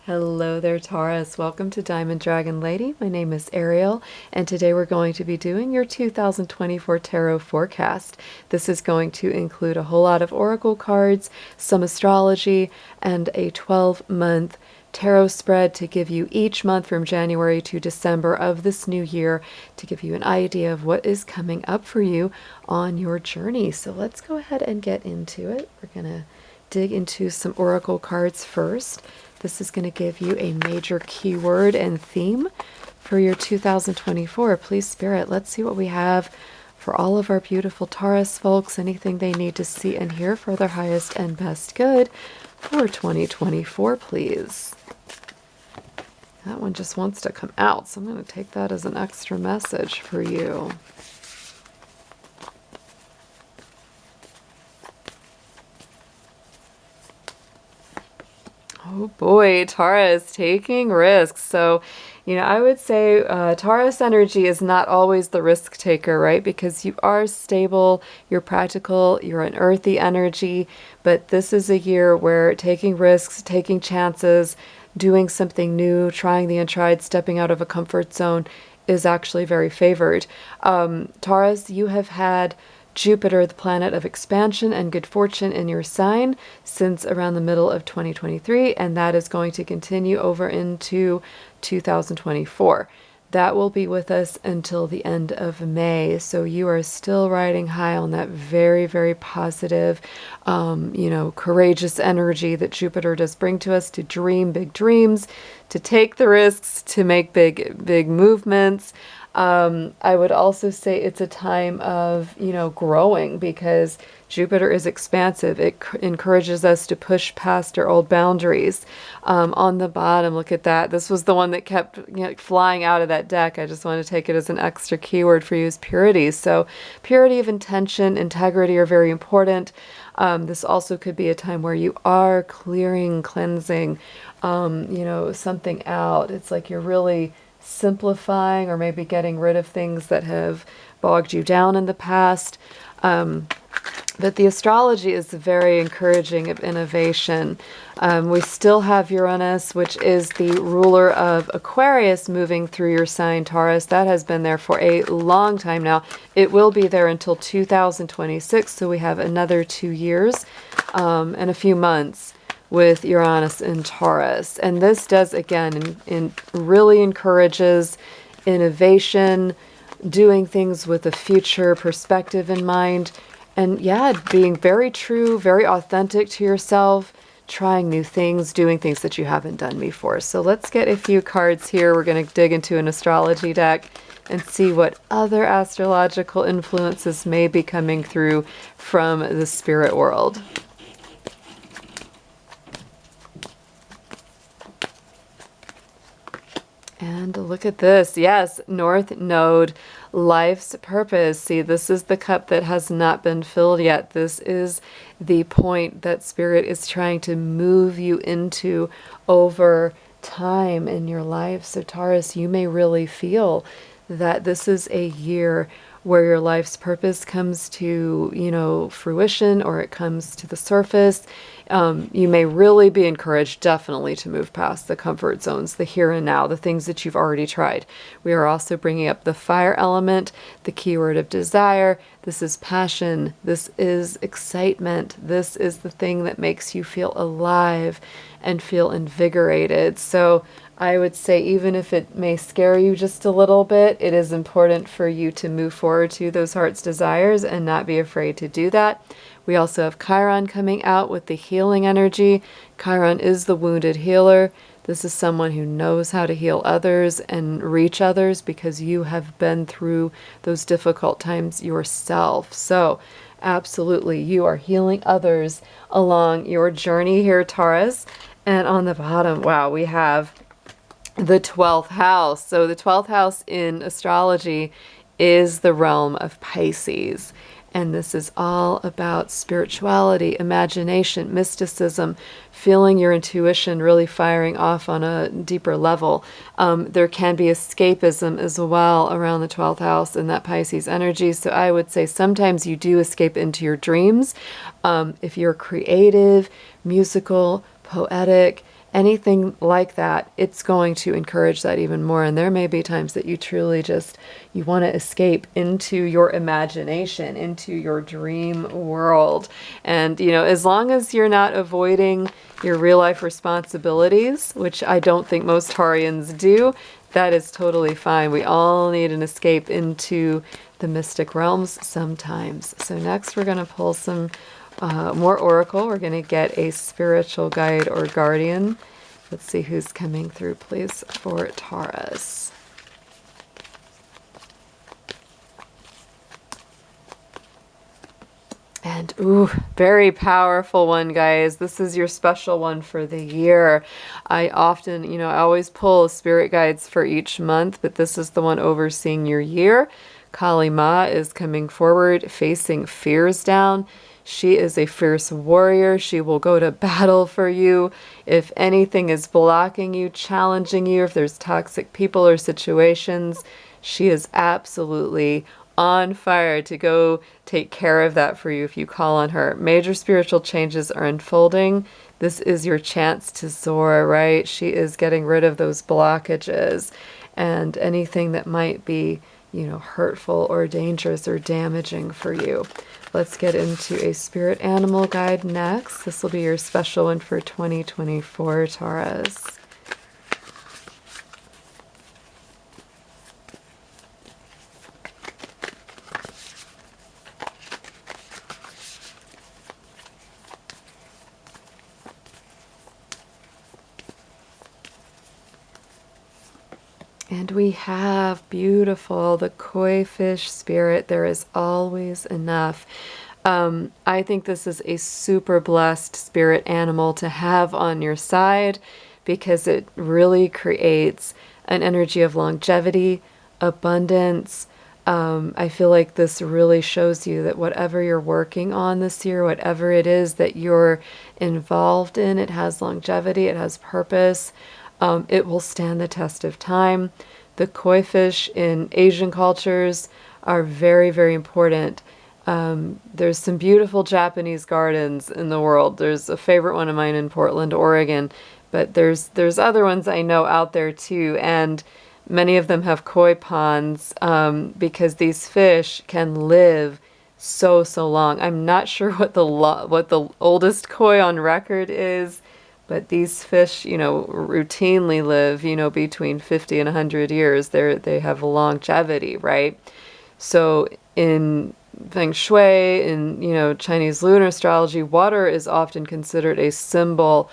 Hello there, Taurus. Welcome to Diamond Dragon Lady. My name is Ariel, and today we're going to be doing your 2024 tarot forecast. This is going to include a whole lot of oracle cards, some astrology, and a 12-month tarot spread to give you each month from January to December of this new year to give you an idea of what is coming up for you on your journey. So let's go ahead and get into it. We're going to dig into some oracle cards first. This is going to give you a major keyword and theme for your 2024. Please, Spirit, let's see what we have for all of our beautiful Taurus folks, anything they need to see and hear for their highest and best good for 2024, please. That one just wants to come out, so I'm going to take that as an extra message for you. Oh boy, Taurus, taking risks. So, I would say Taurus energy is not always the risk taker, right? Because you are stable, you're practical, you're an earthy energy, but this is a year where taking risks, taking chances, doing something new, trying the untried, stepping out of a comfort zone is actually very favored. Taurus, you have had Jupiter, the planet of expansion and good fortune, in your sign since around the middle of 2023, and that is going to continue over into 2024. That will be with us until the end of May. So you are still riding high on that very, very positive, courageous energy that Jupiter does bring to us, to dream big dreams, to take the risks, to make big movements. I would also say it's a time of, growing, because Jupiter is expansive. It encourages us to push past our old boundaries. On the bottom, look at that. This was the one that kept flying out of that deck. I just want to take it as an extra keyword for you, is purity. So purity of intention, integrity are very important. This also could be a time where you are clearing, cleansing, something out. It's like you're really simplifying or maybe getting rid of things that have bogged you down in the past. But the astrology is very encouraging of innovation. We still have Uranus, which is the ruler of Aquarius, moving through your sign, Taurus. That has been there for a long time now. It will be there until 2026, so we have another 2 years and a few months with Uranus in Taurus. And this does, again, really encourages innovation, doing things with a future perspective in mind, and being very true, very authentic to yourself, trying new things, doing things that you haven't done before. So let's get a few cards here. We're going to dig into an astrology deck and see what other astrological influences may be coming through from the spirit world. And look at this. Yes, North Node, life's purpose. See, this is the cup that has not been filled yet. This is the point that Spirit is trying to move you into over time in your life. So Taurus, you may really feel that this is a year where your life's purpose comes to, fruition, or it comes to the surface. You may really be encouraged, definitely, to move past the comfort zones, the here and now, the things that you've already tried. We are also bringing up the fire element, the keyword of desire. This is passion. This is excitement. This is the thing that makes you feel alive and feel invigorated. So I would say, even if it may scare you just a little bit, it is important for you to move forward to those heart's desires and not be afraid to do that. We also have Chiron coming out with the healing energy. Chiron is the wounded healer. This is someone who knows how to heal others and reach others, because you have been through those difficult times yourself. So absolutely, you are healing others along your journey here, Taurus. And on the bottom, wow, we have the 12th house. So the 12th house in astrology is the realm of Pisces. And this is all about spirituality, imagination, mysticism, feeling your intuition really firing off on a deeper level. There can be escapism as well around the 12th house in that Pisces energy. So I would say sometimes you do escape into your dreams. If you're creative, musical, poetic, anything like that, it's going to encourage that even more. And there may be times that you truly just, you want to escape into your imagination, into your dream world. And, as long as you're not avoiding your real life responsibilities, which I don't think most Taurians do, that is totally fine. We all need an escape into the mystic realms sometimes. So next we're going to pull some more oracle. We're going to get a spiritual guide or guardian. Let's see who's coming through, please, for Taurus. And ooh, very powerful one, guys. This is your special one for the year. I often, I always pull spirit guides for each month, but this is the one overseeing your year. Kali Ma is coming forward, facing fears down. She is a fierce warrior. She will go to battle for you. If anything is blocking you, challenging you, if there's toxic people or situations, she is absolutely on fire to go take care of that for you if you call on her. Major spiritual changes are unfolding. This is your chance to soar, right? She is getting rid of those blockages and anything that might be, hurtful or dangerous or damaging for you. Let's get into a spirit animal guide next. This will be your special one for 2024, Taurus. And we have beautiful, the koi fish spirit. There is always enough. I think this is a super blessed spirit animal to have on your side because it really creates an energy of longevity, abundance. I feel like this really shows you that whatever you're working on this year, whatever it is that you're involved in, it has longevity, it has purpose. It will stand the test of time. The koi fish in Asian cultures are very, very important. There's some beautiful Japanese gardens in the world. There's a favorite one of mine in Portland, Oregon, but there's other ones I know out there too, and many of them have koi ponds because these fish can live so long. I'm not sure what the oldest koi on record is. But these fish, routinely live, between 50 and 100 years. They have longevity, right? So in Feng Shui, in, Chinese lunar astrology, water is often considered a symbol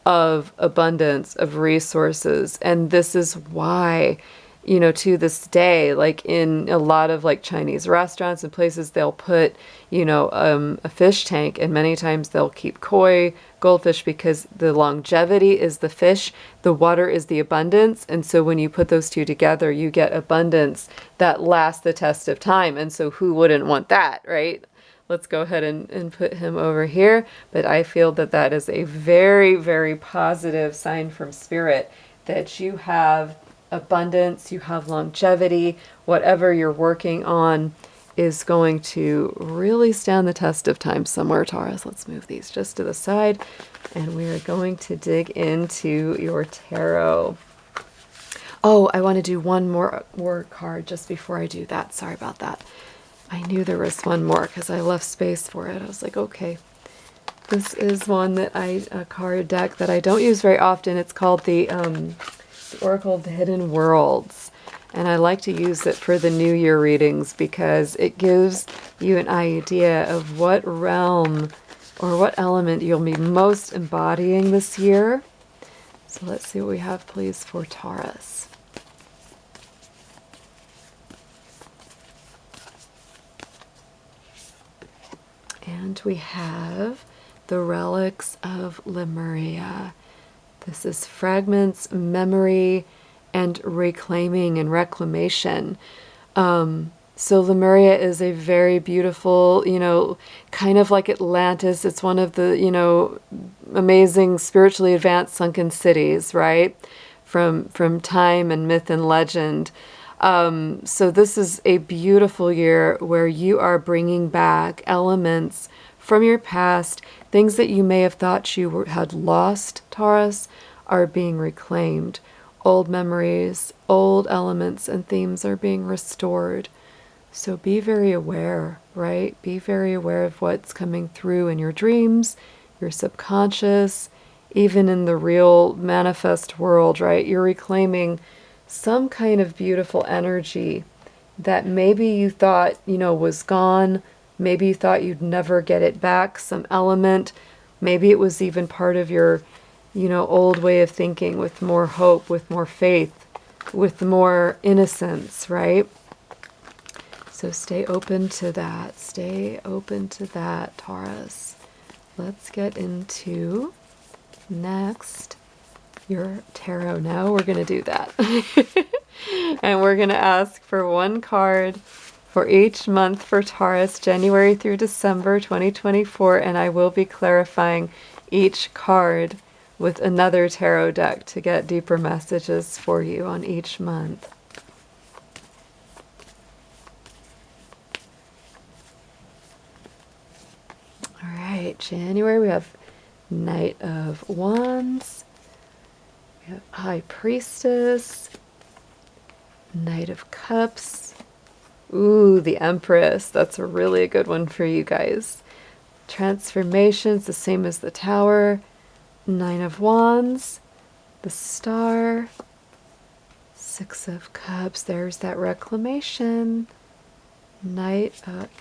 of abundance, of resources. And this is why, to this day, like in a lot of like Chinese restaurants and places, they'll put, a fish tank, and many times they'll keep koi, goldfish, because the longevity is the fish, the water is the abundance. And so when you put those two together, you get abundance that lasts the test of time. And so who wouldn't want that, right? Let's go ahead and put him over here. But I feel that that is a very, very positive sign from spirit that you have abundance, you have longevity, whatever you're working on is going to really stand the test of time somewhere, Taurus. Let's move these just to the side, and we are going to dig into your tarot. Oh, I want to do one more card just before I do that. Sorry about that. I knew there was one more because I left space for it. I was like, okay. This is one a card deck that I don't use very often. It's called the Oracle of the Hidden Worlds. And I like to use it for the New Year readings because it gives you an idea of what realm or what element you'll be most embodying this year. So let's see what we have, please, for Taurus. And we have the Relics of Lemuria. This is fragments, memory, and reclaiming and reclamation. So Lemuria is a very beautiful, kind of like Atlantis. It's one of the, amazing spiritually advanced sunken cities, right? From time and myth and legend. So this is a beautiful year where you are bringing back elements from your past, things that you may have thought you had lost, Taurus, are being reclaimed. Old memories, old elements and themes are being restored. So be very aware, right? Be very aware of what's coming through in your dreams, your subconscious, even in the real manifest world, right? You're reclaiming some kind of beautiful energy that maybe you thought, was gone. Maybe you thought you'd never get it back, some element. Maybe it was even part of your, old way of thinking, with more hope, with more faith, with more innocence, right? So stay open to that. Stay open to that, Taurus. Let's get into next your tarot now. We're going to do that. And we're going to ask for one card for each month for Taurus, January through December 2024. And I will be clarifying each card with another tarot deck to get deeper messages for you on each month. All right, January, we have Knight of Wands, we have High Priestess, Knight of Cups, ooh, the Empress, that's a really good one for you guys. Transformations, the same as the Tower, Nine of Wands, the Star, Six of Cups, there's that reclamation,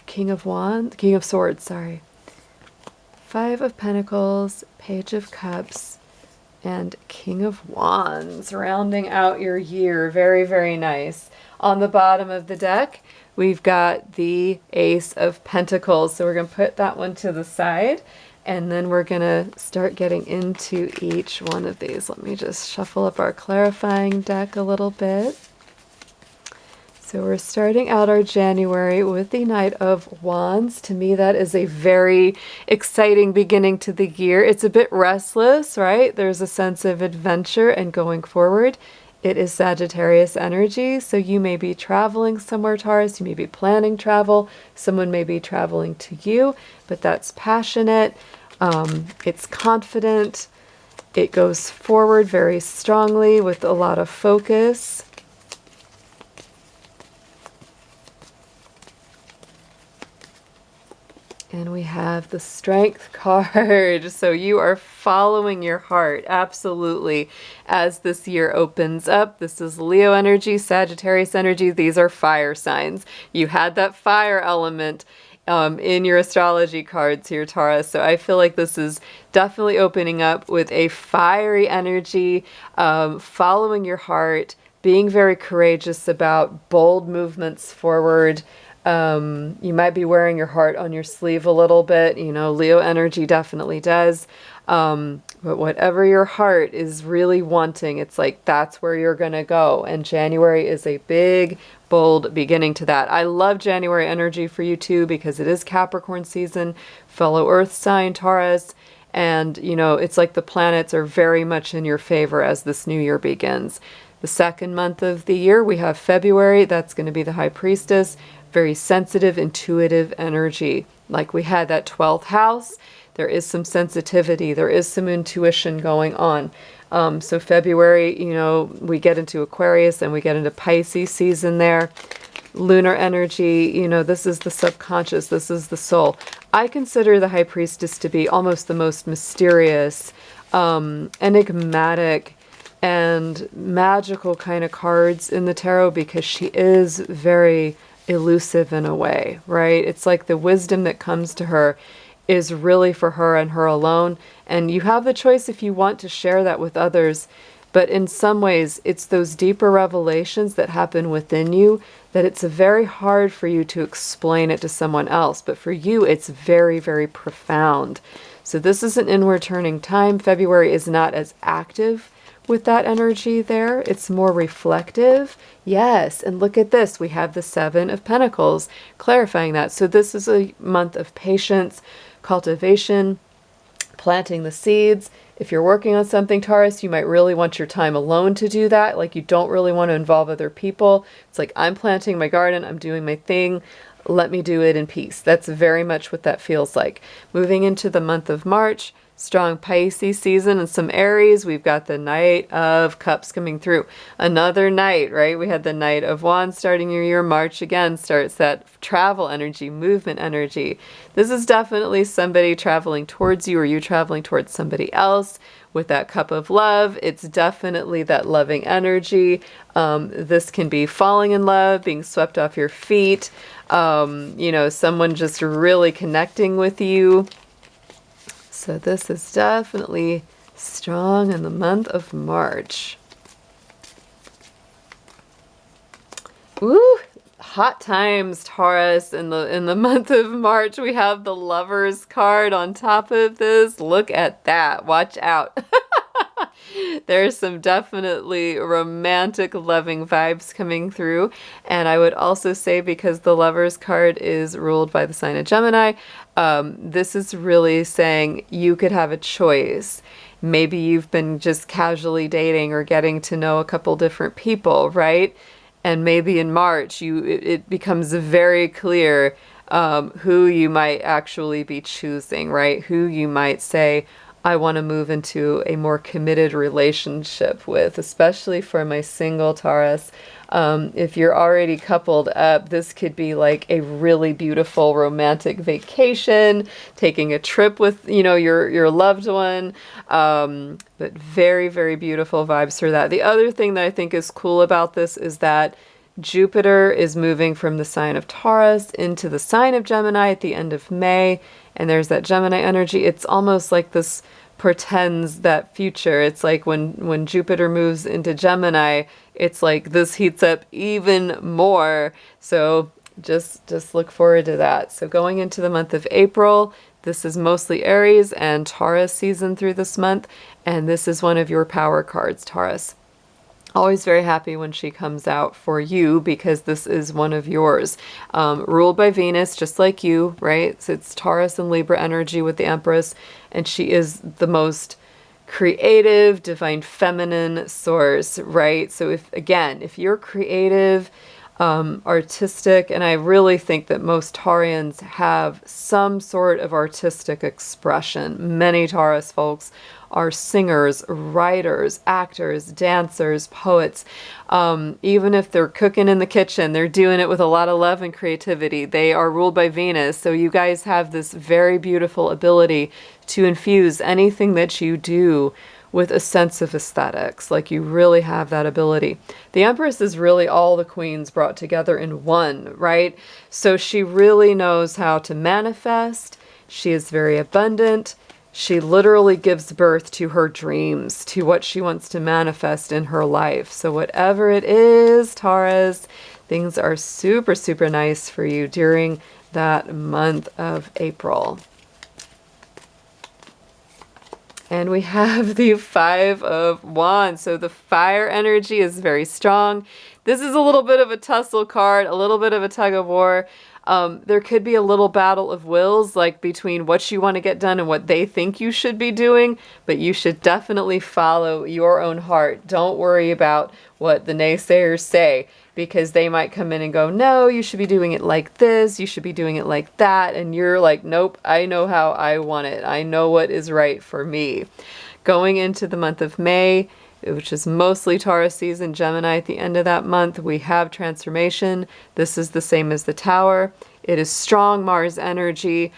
King of Swords, sorry. Five of Pentacles, Page of Cups, and King of Wands, rounding out your year. Very, very nice. On the bottom of the deck, we've got the Ace of Pentacles. So we're going to put that one to the side, and then we're going to start getting into each one of these. Let me just shuffle up our clarifying deck a little bit. So we're starting out our January with the Knight of Wands. To me, that is a very exciting beginning to the year. It's a bit restless, right? There's a sense of adventure and going forward. It is Sagittarius energy, so you may be traveling somewhere, Taurus. You may be planning travel. Someone may be traveling to you, but that's passionate. It's confident. It goes forward very strongly with a lot of focus. And we have the Strength card. So you are following your heart, absolutely, as this year opens up. This is Leo energy, Sagittarius energy. These are fire signs. You had that fire element in your astrology cards here, Taurus. So I feel like this is definitely opening up with a fiery energy, following your heart, being very courageous about bold movements forward. You might be wearing your heart on your sleeve a little bit, Leo energy definitely does. But whatever your heart is really wanting, it's like that's where you're going to go. And January is a big, bold beginning to that. I love January energy for you too, because it is Capricorn season, fellow Earth sign, Taurus. And, it's like the planets are very much in your favor as this new year begins. The second month of the year, we have February. That's going to be the High Priestess. Very sensitive, intuitive energy. Like we had that 12th house, there is some sensitivity, there is some intuition going on. So February, we get into Aquarius and we get into Pisces season there. Lunar energy, this is the subconscious, this is the soul. I consider the High Priestess to be almost the most mysterious, enigmatic, and magical kind of cards in the tarot, because she is very elusive in a way, right? It's like the wisdom that comes to her is really for her and her alone. And you have the choice if you want to share that with others. But in some ways, it's those deeper revelations that happen within you that it's very hard for you to explain it to someone else. But for you, it's very, very profound. So this is an inward turning time. February is not as active with that energy there. It's more reflective. Yes, and look at this. We have the Seven of Pentacles clarifying that. So this is a month of patience, cultivation, planting the seeds. If you're working on something, Taurus, you might really want your time alone to do that. Like you don't really want to involve other people. It's like, I'm planting my garden, I'm doing my thing. Let me do it in peace. That's very much what that feels like. Moving into the month of March, strong Pisces season and some Aries. We've got the Knight of Cups coming through. Another Knight, right? We had the Knight of Wands starting your year. March again starts that travel energy, movement energy. This is definitely somebody traveling towards you or you traveling towards somebody else. With that cup of love, it's definitely that loving energy. This can be falling in love, being swept off your feet, you know, someone just really connecting with you. So this is definitely strong in the month of March. Ooh, hot times, Taurus. In the month of March, we have the Lovers card on top of this. Look at that. Watch out. There's some definitely romantic, loving vibes coming through. And I would also say, because the Lovers card is ruled by the sign of Gemini, this is really saying you could have a choice. Maybe you've been just casually dating or getting to know a couple different people, right? And maybe in March, it becomes very clear who you might actually be choosing, right? Who you might say, I want to move into a more committed relationship with, especially for my single Taurus. If you're already coupled up, this could be like a really beautiful romantic vacation, taking a trip with, you know, your loved one. But very, very beautiful vibes for that. The other thing that I think is cool about this is that Jupiter is moving from the sign of Taurus into the sign of Gemini at the end of May. And there's that Gemini energy. It's almost like this portends that future. It's like when Jupiter moves into Gemini, it's like this heats up even more. So just look forward to that. So going into the month of April, this is mostly Aries and Taurus season through this month. And this is one of your power cards, Taurus. Always very happy when she comes out for you, because this is one of yours. Ruled by Venus, just like you, right? So it's Taurus and Libra energy with the Empress, and she is the most creative, divine feminine source, right? So if you're creative, artistic, and I really think that most Taurians have some sort of artistic expression. Many Taurus folks are singers, writers, actors, dancers, poets. Even if they're cooking in the kitchen, they're doing it with a lot of love and creativity. They are ruled by Venus. So you guys have this very beautiful ability to infuse anything that you do with a sense of aesthetics. Like, you really have that ability. The Empress is really all the queens brought together in one, right? So she really knows how to manifest. She is very abundant. She literally gives birth to her dreams, to what she wants to manifest in her life. So whatever it is, Taurus, things are super, super nice for you during that month of April. And we have the Five of Wands. So the fire energy is very strong. This is a little bit of a tussle card, a little bit of a tug of war. There could be a little battle of wills, like between what you want to get done and what they think you should be doing, but you should definitely follow your own heart. Don't worry about what the naysayers say, because they might come in and go, no, you should be doing it like this, you should be doing it like that, and you're like, nope, I know how I want it. I know what is right for me. Going into the month of May, which is mostly Taurus season, Gemini at the end of that month, we have transformation. This is the same as the Tower. It is strong Mars energy.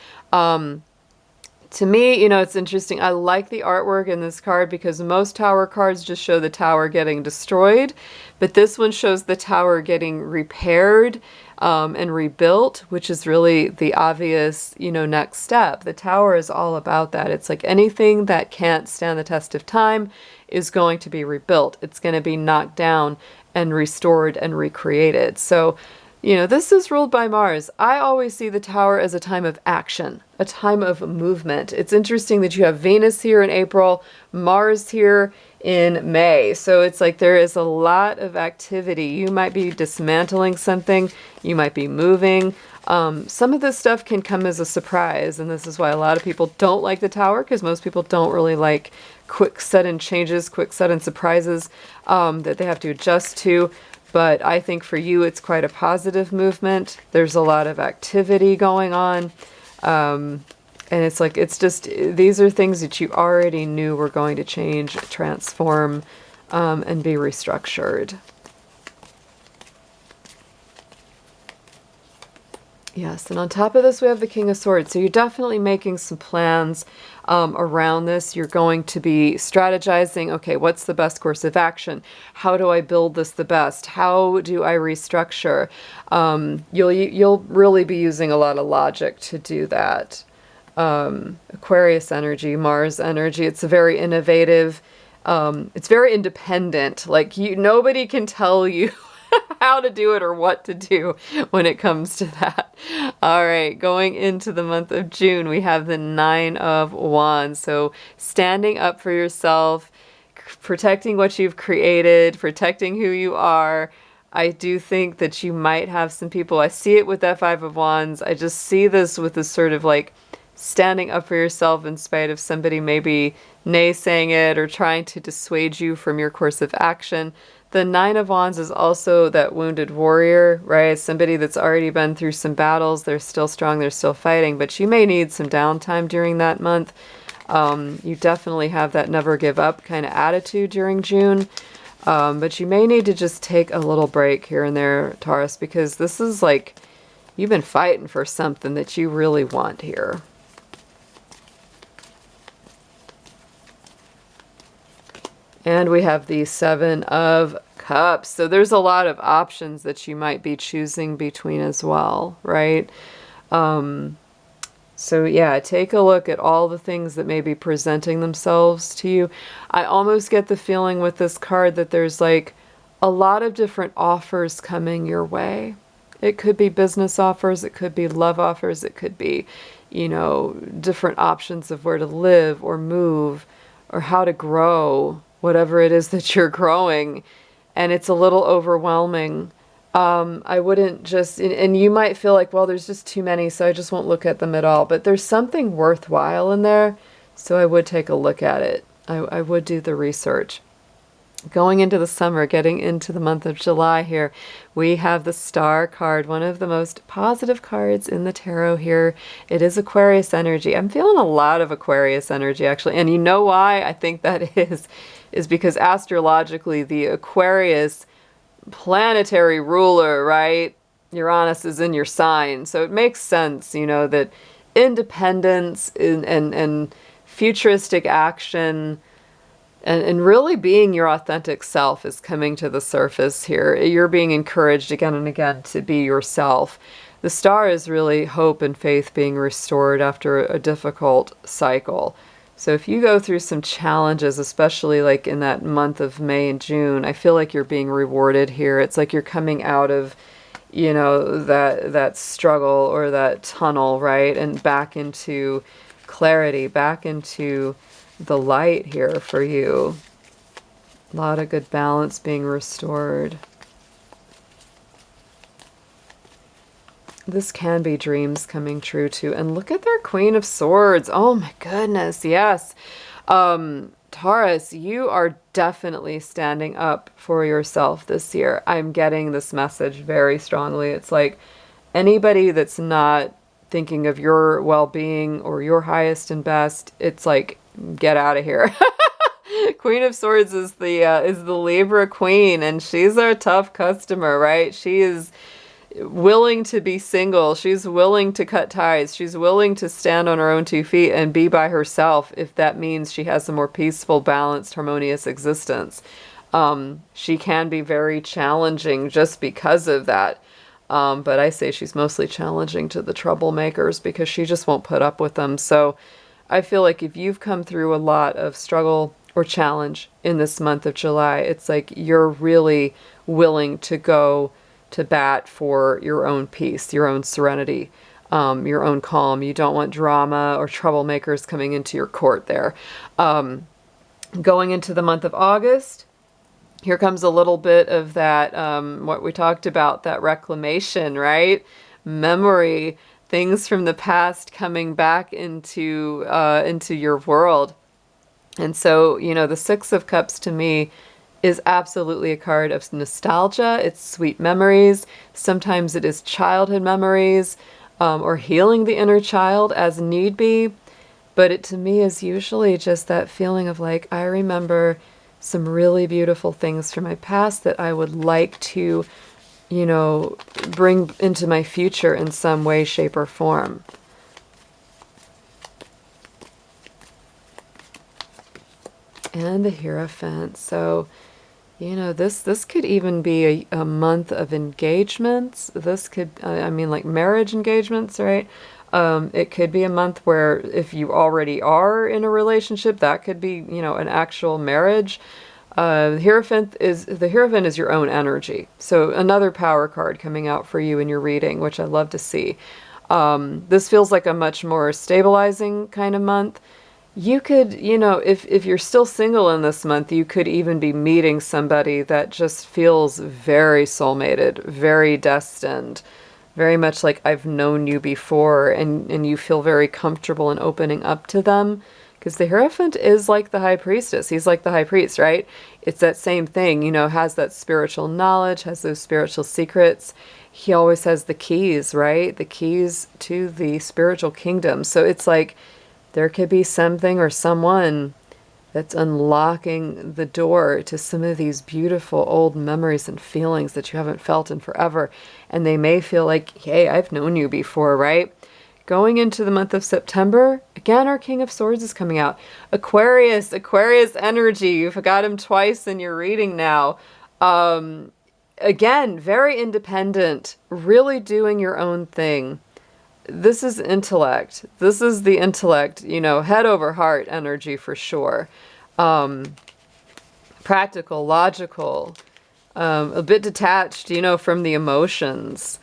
To me, you know, it's interesting. I like the artwork in this card, because most Tower cards just show the Tower getting destroyed, but this one shows the Tower getting repaired and rebuilt, which is really the obvious, you know, next step. The Tower is all about that. It's like anything that can't stand the test of time is going to be rebuilt. It's going to be knocked down and restored and recreated. So, you know, this is ruled by Mars. I always see the Tower as a time of action, a time of movement. It's interesting that you have Venus here in April, Mars here in May. So it's like there is a lot of activity. You might be dismantling something. You might be moving. Some of this stuff can come as a surprise, and this is why a lot of people don't like the Tower, because most people don't really like quick sudden changes, quick sudden surprises that they have to adjust to. But I think for you, it's quite a positive movement. There's a lot of activity going on. And it's like, it's just, these are things that you already knew were going to change, transform, and be restructured. Yes, and on top of this, we have the King of Swords. So you're definitely making some plans around this. You're going to be strategizing, okay, what's the best course of action? How do I build this the best? How do I restructure? You'll really be using a lot of logic to do that. Aquarius energy, Mars energy, it's a very innovative, it's very independent. Like nobody can tell you how to do it or what to do when it comes to that. All right, going into the month of June, we have the Nine of Wands. So standing up for yourself, protecting what you've created, protecting who you are. I do think that you might have some people, I see it with that Five of Wands. I just see this with this sort of like standing up for yourself in spite of somebody maybe naysaying it or trying to dissuade you from your course of action. The Nine of Wands is also that wounded warrior, right? Somebody that's already been through some battles. They're still strong. They're still fighting, but you may need some downtime during that month. You definitely have that never give up kind of attitude during June. But you may need to just take a little break here and there, Taurus, because this is like you've been fighting for something that you really want here. And we have the Seven of Cups. So there's a lot of options that you might be choosing between as well, right? So yeah, take a look at all the things that may be presenting themselves to you. I almost get the feeling with this card that there's like a lot of different offers coming your way. It could be business offers, it could be love offers, it could be, you know, different options of where to live or move or how to grow, whatever it is that you're growing, and it's a little overwhelming. I wouldn't just, and you might feel like, well, there's just too many, so I just won't look at them at all. But there's something worthwhile in there, so I would take a look at it. I would do the research. Going into the summer, getting into the month of July here, we have the Star card, one of the most positive cards in the tarot here. It is Aquarius energy. I'm feeling a lot of Aquarius energy, actually. And you know why I think that is because astrologically, the Aquarius planetary ruler, right? Uranus is in your sign. So it makes sense, you know, that independence and futuristic action and really being your authentic self is coming to the surface here. You're being encouraged again and again to be yourself. The Star is really hope and faith being restored after a difficult cycle. So if you go through some challenges, especially like in that month of May and June, I feel like you're being rewarded here. It's like you're coming out of, you know, that struggle or that tunnel, right? And back into clarity, back into the light here for you. A lot of good balance being restored. This can be dreams coming true too. And look at their Queen of Swords. Oh my goodness, yes. Taurus, you are definitely standing up for yourself this year. I'm getting this message very strongly. It's like anybody that's not thinking of your well-being or your highest and best, it's like, get out of here. Queen of Swords is the Libra queen, and she's our tough customer, right? She is willing to be single. She's willing to cut ties. She's willing to stand on her own 2 feet and be by herself if that means she has a more peaceful, balanced, harmonious existence. She can be very challenging just because of that. But I say she's mostly challenging to the troublemakers because she just won't put up with them. So I feel like if you've come through a lot of struggle or challenge in this month of July, it's like you're really willing to go to bat for your own peace, your own serenity, your own calm. You don't want drama or troublemakers coming into your court there. Going into the month of August, here comes a little bit of that, what we talked about, that reclamation, right? Memory, things from the past coming back into your world. And so, you know, the Six of Cups to me is absolutely a card of nostalgia. It's sweet memories. Sometimes it is childhood memories. or healing the inner child as need be. But it to me is usually just that feeling of like, I remember some really beautiful things from my past that I would like to, bring into my future in some way, shape, or form. And the Hierophant. So, this could even be a month of engagements. This could, like marriage engagements, right? It could be a month where if you already are in a relationship, that could be, an actual marriage. The Hierophant is your own energy. So another power card coming out for you in your reading, which I love to see. This feels like a much more stabilizing kind of month. You could, if you're still single in this month, you could even be meeting somebody that just feels very soulmated, very destined, very much like I've known you before, and you feel very comfortable in opening up to them. Because the Hierophant is like the High Priestess. He's like the High Priest, right? It's that same thing, has that spiritual knowledge, has those spiritual secrets. He always has the keys, right? The keys to the spiritual kingdom. So it's like, there could be something or someone that's unlocking the door to some of these beautiful old memories and feelings that you haven't felt in forever. And they may feel like, hey, I've known you before, right? Going into the month of September, again, our King of Swords is coming out. Aquarius energy. You've got him twice in your reading now. Again, very independent, really doing your own thing. This is intellect. This is the intellect, head over heart energy for sure. Practical, logical, a bit detached, from the emotions.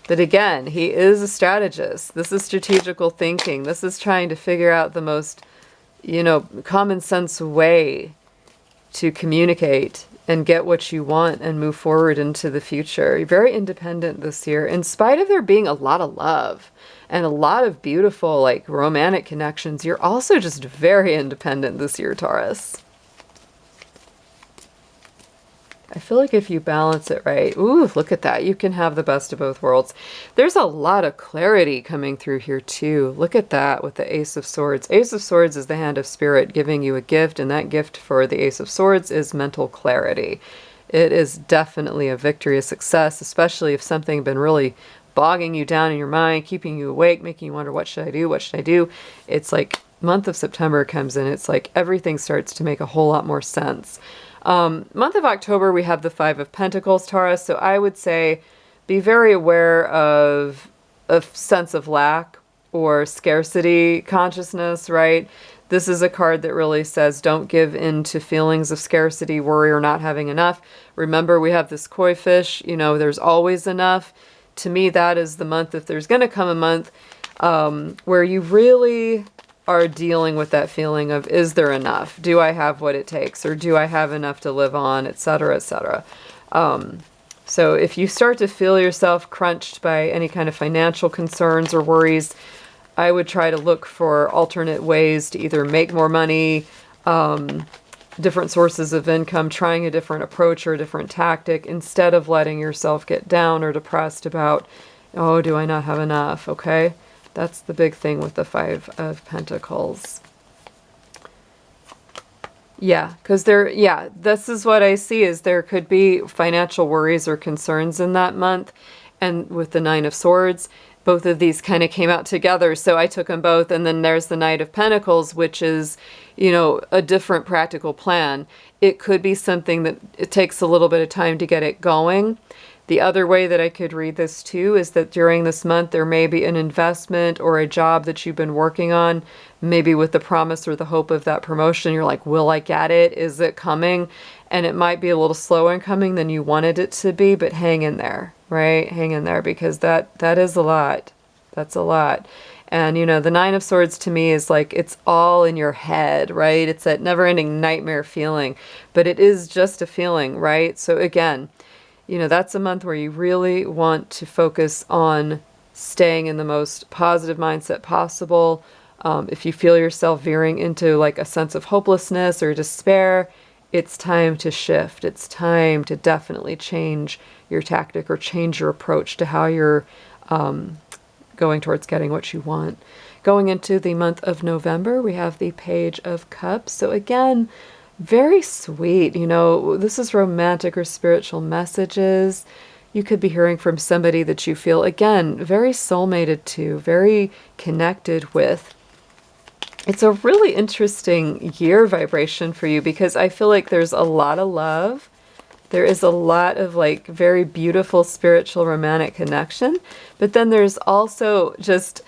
But again, he is a strategist. This is strategical thinking. This is trying to figure out the most, common sense way to communicate and get what you want and move forward into the future. You're very independent this year, in spite of there being a lot of love and a lot of beautiful, like, romantic connections. You're also just very independent this year, Taurus. I feel like if you balance it right, ooh, look at that. You can have the best of both worlds. There's a lot of clarity coming through here too. Look at that with the Ace of Swords. Ace of Swords is the hand of spirit giving you a gift, and that gift for the Ace of Swords is mental clarity. It is definitely a victory, a success, especially if something had been really bogging you down in your mind, keeping you awake, making you wonder, what should I do? What should I do? It's like month of September comes in. It's like everything starts to make a whole lot more sense. Month of October, we have the Five of Pentacles, Taurus. So I would say be very aware of a sense of lack or scarcity consciousness, right? This is a card that really says don't give in to feelings of scarcity, worry, or not having enough. Remember, we have this koi fish, there's always enough. To me, that is the month, if there's going to come a month where you really are dealing with that feeling of, is there enough? Do I have what it takes? Or do I have enough to live on, etc., etc.? So if you start to feel yourself crunched by any kind of financial concerns or worries, I would try to look for alternate ways to either make more money, different sources of income, trying a different approach or a different tactic, instead of letting yourself get down or depressed about, oh, do I not have enough? Okay? That's the big thing with the Five of Pentacles. Yeah, because this is what I see, is there could be financial worries or concerns in that month. And with the Nine of Swords, both of these kind of came out together. So I took them both. And then there's the Knight of Pentacles, which is, a different practical plan. It could be something that it takes a little bit of time to get it going. The other way that I could read this too is that during this month there may be an investment or a job that you've been working on, maybe with the promise or the hope of that promotion. You're like, will I get it? Is it coming? And it might be a little slower in coming than you wanted it to be, but hang in there, right? Hang in there, because that is a lot. That's a lot. And, the Nine of Swords to me is like, it's all in your head, right? It's that never-ending nightmare feeling, but it is just a feeling, right? So again, that's a month where you really want to focus on staying in the most positive mindset possible. If you feel yourself veering into like a sense of hopelessness or despair, it's time to shift. It's time to definitely change your tactic or change your approach to how you're going towards getting what you want. Going into the month of November, we have the Page of Cups. So again, very sweet. You know, this is romantic or spiritual messages. You could be hearing from somebody that you feel, again, very soulmated to, very connected with. It's a really interesting year vibration for you because I feel like there's a lot of love. There is a lot of like very beautiful spiritual romantic connection, but then there's also just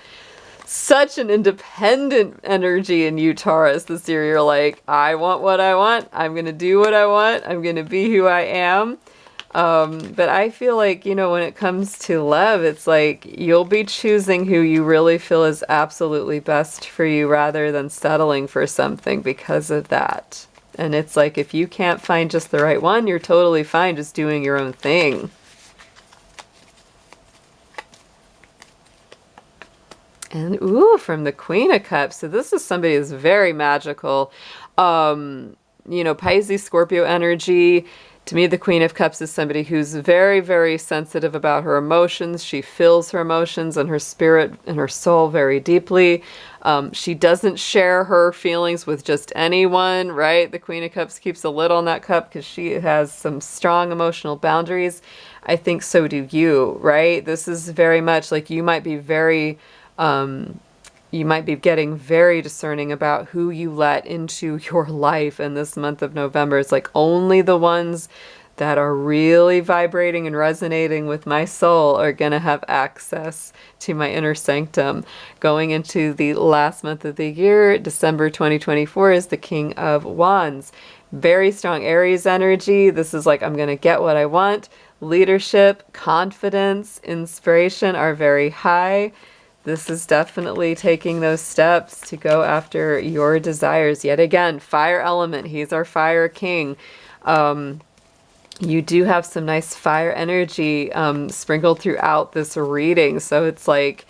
such an independent energy in you, Taurus, this year. You're like, I want what I want. I'm going to do what I want. I'm going to be who I am. But I feel like, you know, when it comes to love, it's like you'll be choosing who you really feel is absolutely best for you rather than settling for something because of that. And it's like, if you can't find just the right one, you're totally fine just doing your own thing. And ooh, from the Queen of Cups. So this is somebody who's very magical. You know, Pisces, Scorpio energy. To me, the Queen of Cups is somebody who's very, very sensitive about her emotions. She feels her emotions and her spirit and her soul very deeply. She doesn't share her feelings with just anyone, right? The Queen of Cups keeps a lid on that cup because she has some strong emotional boundaries. I think so do you, right? This is very much like you might be very... you might be getting very discerning about who you let into your life in this month of November. It's like only the ones that are really vibrating and resonating with my soul are going to have access to my inner sanctum. Going into the last month of the year, December 2024, is the King of Wands. Very strong Aries energy. This is like, I'm going to get what I want. Leadership, confidence, inspiration are very high. This is definitely taking those steps to go after your desires. Yet again, fire element. He's our fire king. You do have some nice fire energy sprinkled throughout this reading. So it's like,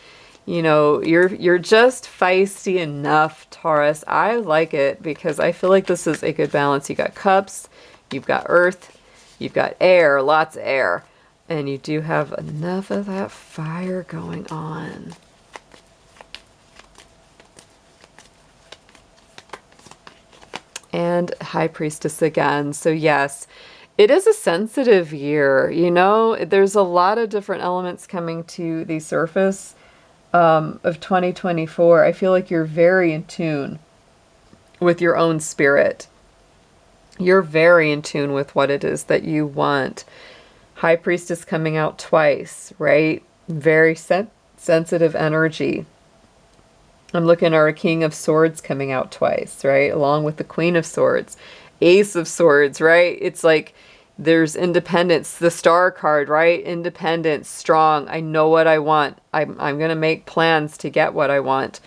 you know, you're just feisty enough, Taurus. I like it because I feel like this is a good balance. You got cups, you've got earth, you've got air, lots of air. And you do have enough of that fire going on. And High Priestess again. So yes, it is a sensitive year. You know, there's a lot of different elements coming to the surface of 2024. I feel like you're very in tune with your own spirit. You're very in tune with what it is that you want. High Priestess coming out twice, right? Very sensitive energy. I'm looking at our King of Swords coming out twice, right? Along with the Queen of Swords. Ace of Swords, right? It's like there's independence. The Star card, right? Independence, strong. I know what I want. I'm going to make plans to get what I want.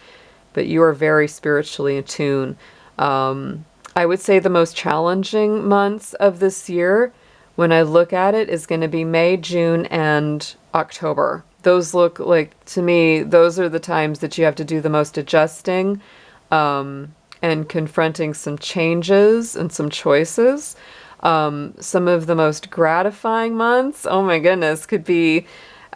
But you are very spiritually in tune. I would say the most challenging months of this year, when I look at it, is going to be May, June, and October. Those look like, to me, those are the times that you have to do the most adjusting and confronting some changes and some choices. Some of the most gratifying months, oh my goodness, could be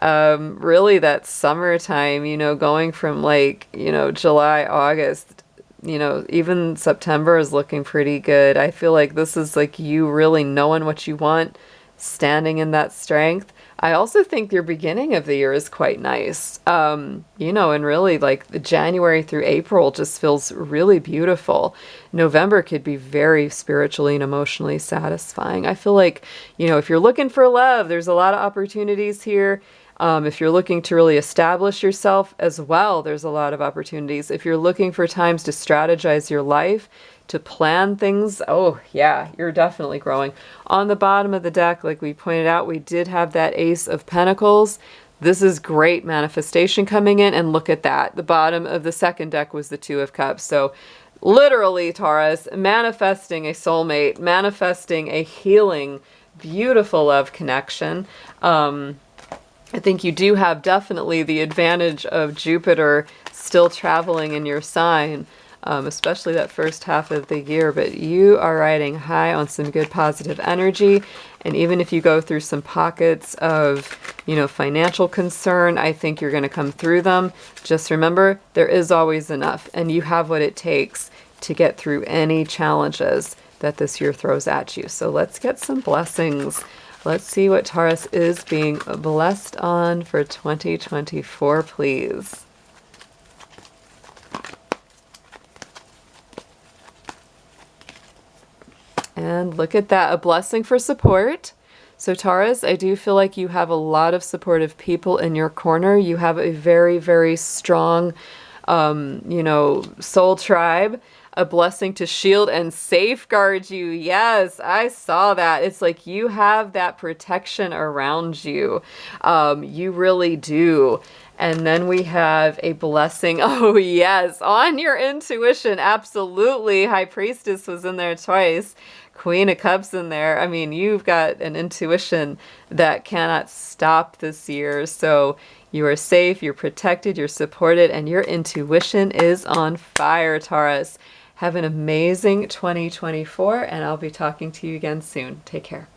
really that summertime, you know, going from like, you know, July, August, you know, even September is looking pretty good. I feel like this is like you really knowing what you want, standing in that strength. I also think your beginning of the year is quite nice. You know, and really like the January through April just feels really beautiful. November could be very spiritually and emotionally satisfying. I feel like, you know, if you're looking for love, there's a lot of opportunities here. If you're looking to really establish yourself as well, there's a lot of opportunities. If you're looking for times to strategize your life, to plan things, oh yeah, you're definitely growing. On the bottom of the deck, like we pointed out, we did have that Ace of Pentacles. This is great manifestation coming in, and look at that. The bottom of the second deck was the Two of Cups. So literally, Taurus, manifesting a soulmate, manifesting a healing, beautiful love connection. I think you do have definitely the advantage of Jupiter still traveling in your sign. Especially that first half of the year, but you are riding high on some good positive energy, And even if you go through some pockets of, financial concern, I think you're going to come through them. Just remember, there is always enough, and you have what it takes to get through any challenges that this year throws at you. So let's get some blessings. Let's see what Taurus is being blessed on for 2024, please. And look at that, a blessing for support. So Taurus, I do feel like you have a lot of supportive people in your corner. You have a very, very strong, soul tribe, a blessing to shield and safeguard you. Yes, I saw that. It's like you have that protection around you. You really do. And then we have a blessing. Oh, yes, on your intuition. Absolutely. High Priestess was in there twice. Queen of Cups in there. I mean, you've got an intuition that cannot stop this year. So you are safe, you're protected, you're supported, and your intuition is on fire, Taurus. Have an amazing 2024, and I'll be talking to you again soon. Take care.